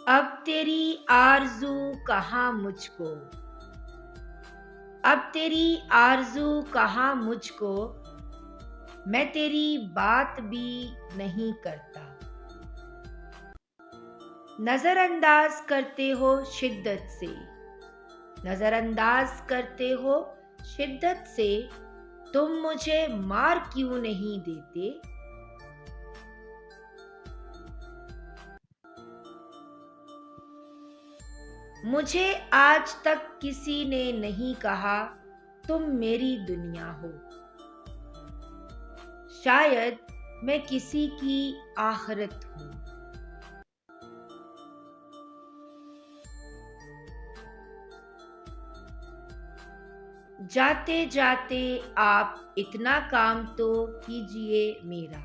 अब तेरी आरज़ू कहाँ मुझको, अब तेरी आरज़ू कहाँ मुझको, मैं तेरी बात भी नहीं करता। नज़रअंदाज करते हो शिद्दत से, नज़रअंदाज करते हो शिद्दत से, तुम मुझे मार क्यों नहीं देते? मुझे आज तक किसी ने नहीं कहा तुम मेरी दुनिया हो। शायद मैं किसी की आखिरत हूँ। जाते जाते आप इतना काम तो कीजिए मेरा,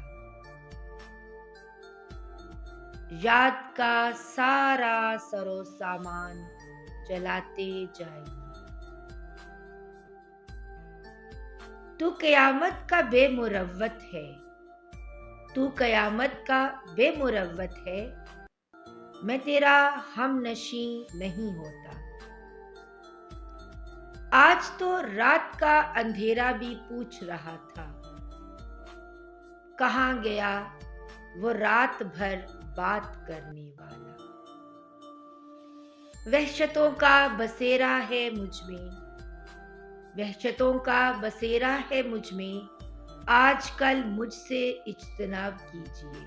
याद का सारा सरो सामान जलाते जाइए। तू कयामत का बेमुरव्वत है, तू कयामत का बेमुरव्वत है, मैं तेरा हमनशी नहीं होता। आज तो रात का अंधेरा भी पूछ रहा था, कहाँ गया वो रात भर बात करने वाला। वहशतों का बसेरा है मुझ में, वहशतों का बसेरा है मुझ में, आजकल मुझसे इज्तनाब कीजिए।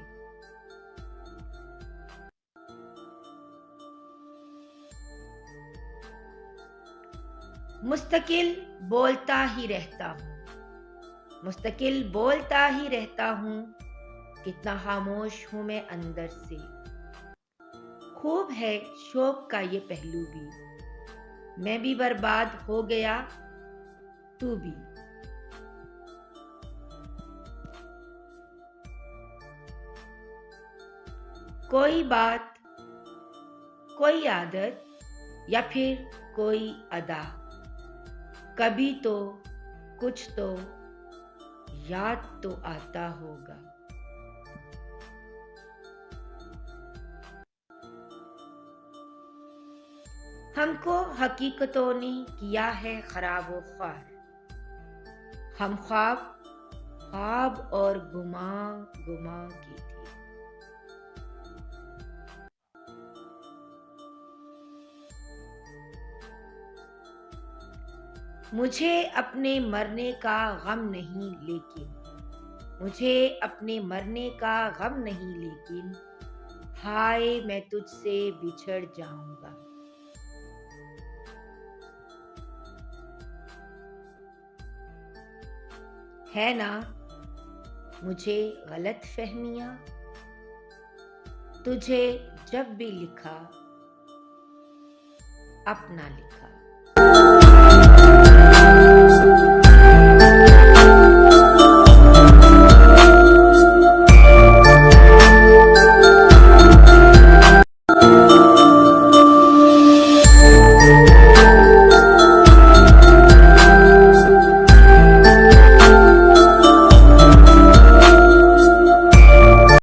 मुस्तकिल बोलता ही रहता हूँ, मुस्तकिल बोलता ही रहता हूँ, कितना खामोश हूँ मैं अंदर से। खूब है शौक का ये पहलू भी, मैं भी बर्बाद हो गया तू भी। कोई बात, कोई आदत या फिर कोई अदा, कभी तो कुछ तो याद तो आता होगा। हमको हकीकतों ने किया है खराबो ख्वार, हम ख्वाब ख्वाब और गुमा गुमा की थी। मुझे अपने मरने का गम नहीं लेकिन, मुझे अपने मरने का गम नहीं लेकिन, हाय मैं तुझसे बिछड़ जाऊंगा। है ना मुझे गलत फहमियां, तुझे जब भी लिखा अपना लिखा।